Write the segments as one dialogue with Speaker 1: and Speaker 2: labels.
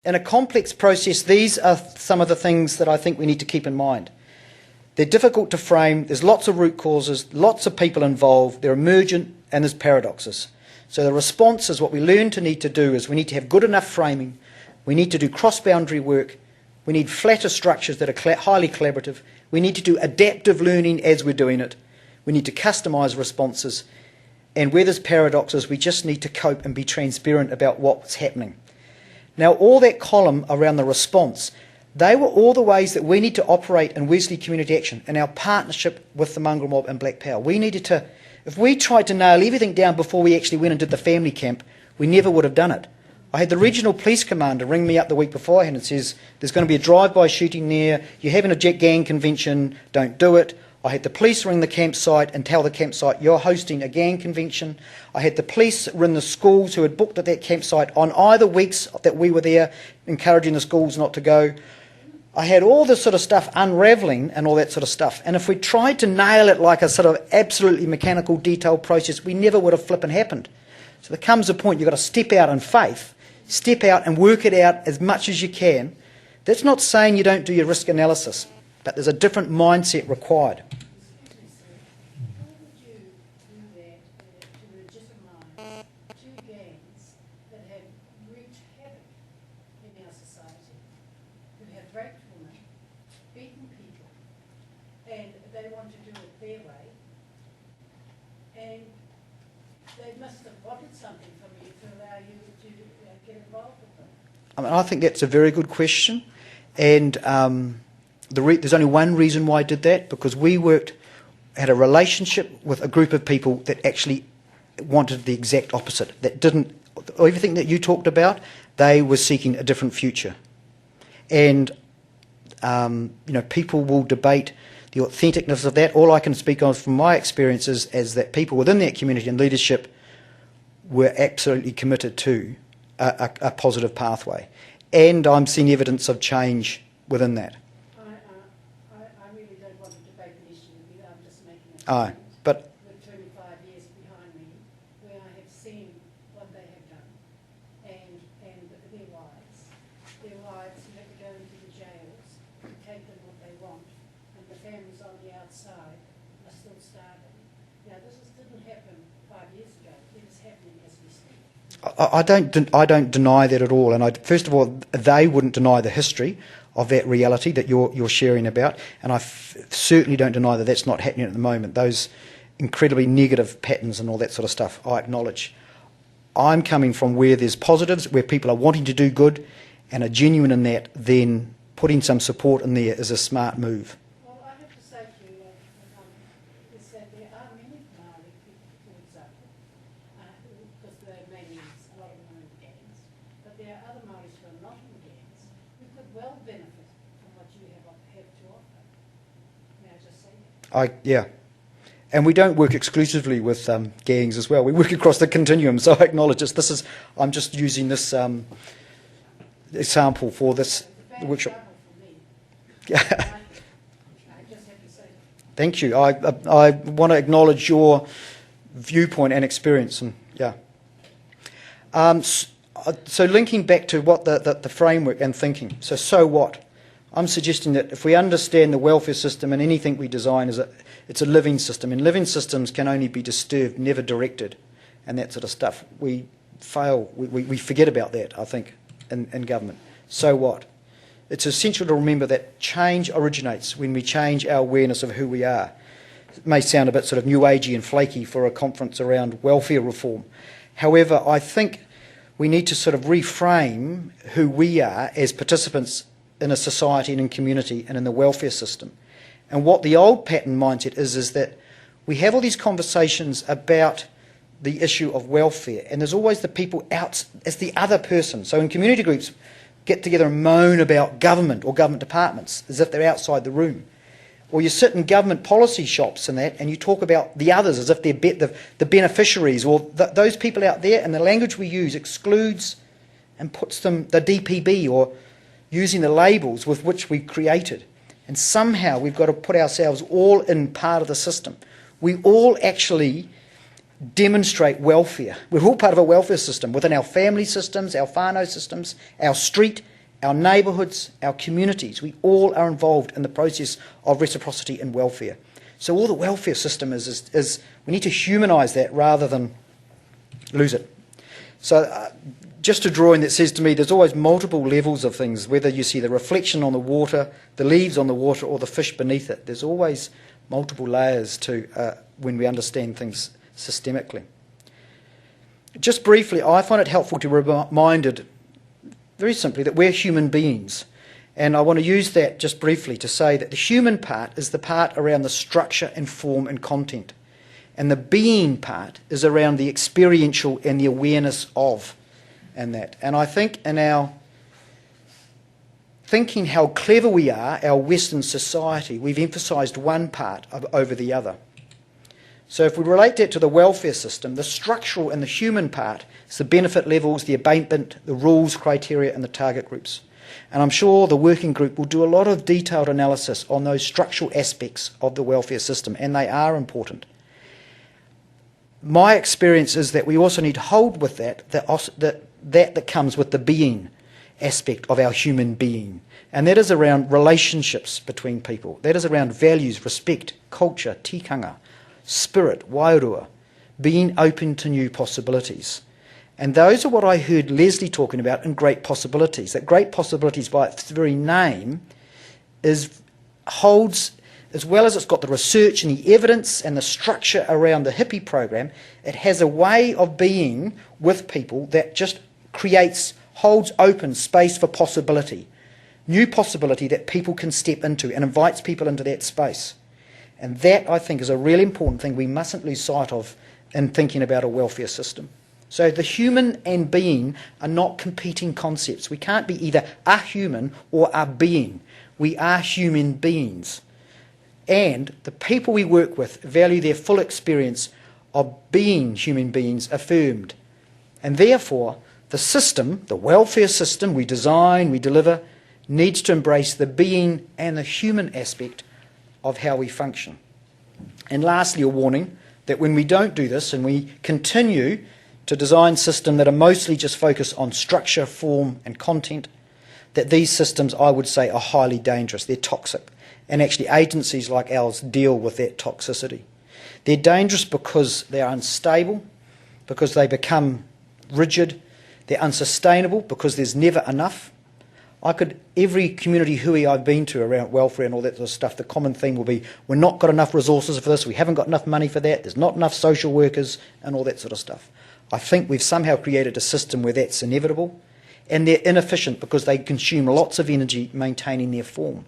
Speaker 1: In a complex process, these are some of the things that I think we need to keep in mind. They're difficult to frame, there's lots of root causes, lots of people involved, they're emergent, and there's paradoxes. So the response is what we learn to need to do is we need to have good enough framing, we need to do cross-boundary work, we need flatter structures that are highly collaborative, we need to do adaptive learning as we're doing it, we need to customise responses, and where there's paradoxes, we just need to cope and be transparent about what's happening. Now, all that column around the response, they were all the ways that we need to operate in Wesley Community Action in our partnership with the Mongrel Mob and Black Power. We needed to, if we tried to nail everything down before we actually went and did the family camp, we never would have done it. I had the regional police commander ring me up the week beforehand and says, there's going to be a drive-by shooting there, you're having a gang convention, don't do it. I had the police ring the campsite and tell the campsite, you're hosting a gang convention. I had the police ring the schools who had booked at that campsite on either weeks that we were there, encouraging the schools not to go. I had all this sort of stuff unravelling and all that sort of stuff. And if we tried to nail it like a sort of absolutely mechanical, detailed process, we never would have flipping happened. So there comes a point you've got to step out in faith, step out and work it out as much as you can. That's not saying you don't do your risk analysis, but there's a different mindset required.
Speaker 2: How would you do that to legitimise two gangs that have wreaked havoc in our society, who have raped women, beaten people, and they want to do it their way, and they must have wanted something from you to allow you to get involved with them?
Speaker 1: I think that's a very good question, and there's only one reason why I did that, because we had a relationship with a group of people that actually wanted the exact opposite. That didn't, everything that you talked about, they were seeking a different future. And, people will debate the authenticness of that. All I can speak of from my experiences is that people within that community and leadership were absolutely committed to a positive pathway. And I'm seeing evidence of change within that.
Speaker 2: I really don't want to debate the issue with you. I'm just making a
Speaker 1: Aye,
Speaker 2: comment.
Speaker 1: but
Speaker 2: With 25 years behind me, where I have seen what they have done, and their wives who have to go into the jails to take them what they want, and the families on the outside are still starving. Now, didn't happen 5 years ago. It is happening as we speak.
Speaker 1: I don't deny that at all. And first of all, they wouldn't deny the history of that reality that you're sharing about, and I certainly don't deny that that's not happening at the moment. Those incredibly negative patterns and all that sort of stuff, I acknowledge. I'm coming from where there's positives, where people are wanting to do good and are genuine in that, then putting some support in there is a smart move.
Speaker 2: Well, I have to say to you is that there are many Māori people, for example, because there are maybe a lot of them are in gangs, but there are other Māoris who are not in gangs who could well benefit from what you have to offer. May I just say that?
Speaker 1: Yeah. And we don't work exclusively with gangs as well. We work across the continuum, so I acknowledge this. I'm just using this example for this workshop.
Speaker 2: I just have to say that.
Speaker 1: Thank you. I want to acknowledge your viewpoint and experience. And yeah. So linking back to what the framework and thinking. So what? I'm suggesting that if we understand the welfare system and anything we design it's a living system, and living systems can only be disturbed, never directed, and that sort of stuff. We fail. We forget about that, I think, in government. So what? It's essential to remember that change originates when we change our awareness of who we are. It may sound a bit sort of new agey and flaky for a conference around welfare reform. However, I think we need to sort of reframe who we are as participants in a society and in community and in the welfare system. And what the old pattern mindset is that we have all these conversations about the issue of welfare, and there's always the people out as the other person. So in community groups, get together and moan about government or government departments as if they're outside the room. Or you sit in government policy shops and that, and you talk about the others as if they're the beneficiaries, or those people out there, and the language we use excludes and puts them, the DPB, or using the labels with which we created. And somehow we've got to put ourselves all in part of the system. We all actually demonstrate welfare. We're all part of a welfare system within our family systems, our whānau systems, our street, our neighbourhoods, our communities. We all are involved in the process of reciprocity and welfare. So all the welfare system is we need to humanise that rather than lose it. So just a drawing that says to me there's always multiple levels of things, whether you see the reflection on the water, the leaves on the water, or the fish beneath it. There's always multiple layers to when we understand things systemically. Just briefly, I find it helpful to be reminded very simply that we're human beings. And I want to use that just briefly to say that the human part is the part around the structure and form and content. And the being part is around the experiential and the awareness of and that. And I think in our thinking how clever we are, our Western society, we've emphasised one part over the other. So if we relate that to the welfare system, the structural and the human part is the benefit levels, the abatement, the rules, criteria and the target groups. And I'm sure the working group will do a lot of detailed analysis on those structural aspects of the welfare system, and they are important. My experience is that we also need to hold with that comes with the being aspect of our human being. And that is around relationships between people. That is around values, respect, culture, tikanga, spirit, wairua, being open to new possibilities. And those are what I heard Leslie talking about in Great Possibilities. That Great Possibilities, by its very name, holds, as well as it's got the research and the evidence and the structure around the hippie program, it has a way of being with people that just holds open space for possibility, new possibility that people can step into and invites people into that space. And that, I think, is a really important thing we mustn't lose sight of in thinking about a welfare system. So the human and being are not competing concepts. We can't be either a human or a being. We are human beings. And the people we work with value their full experience of being human beings affirmed. And therefore, the system, the welfare system we design, we deliver, needs to embrace the being and the human aspect of how we function. And lastly, a warning that when we don't do this and we continue to design systems that are mostly just focused on structure, form and content, that these systems, I would say, are highly dangerous. They're toxic. And actually agencies like ours deal with that toxicity. They're dangerous because they are unstable, because they become rigid. They're unsustainable because there's never enough. Every community hui I've been to around welfare and all that sort of stuff, the common theme will be, we're not got enough resources for this, we haven't got enough money for that, there's not enough social workers and all that sort of stuff. I think we've somehow created a system where that's inevitable, and they're inefficient because they consume lots of energy maintaining their form.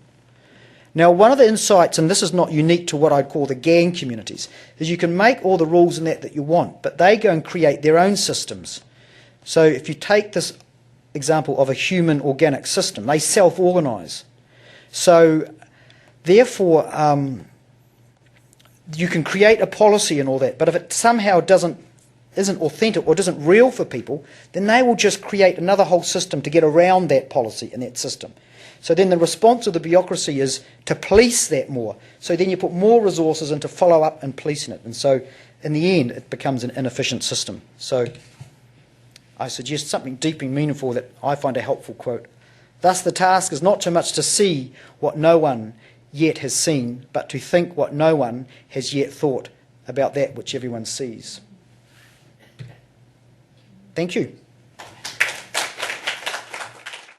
Speaker 1: Now, one of the insights, and this is not unique to what I'd call the gang communities, is you can make all the rules and that you want, but they go and create their own systems. So if you take this example of a human organic system, they self-organise. So therefore, you can create a policy and all that, but if it somehow isn't authentic or isn't real for people, then they will just create another whole system to get around that policy and that system. So then the response of the bureaucracy is to police that more. So then you put more resources into follow up and policing it. And so in the end, it becomes an inefficient system. So I suggest something deep and meaningful that I find a helpful quote. Thus the task is not so much to see what no one yet has seen, but to think what no one has yet thought about that which everyone sees. Thank you.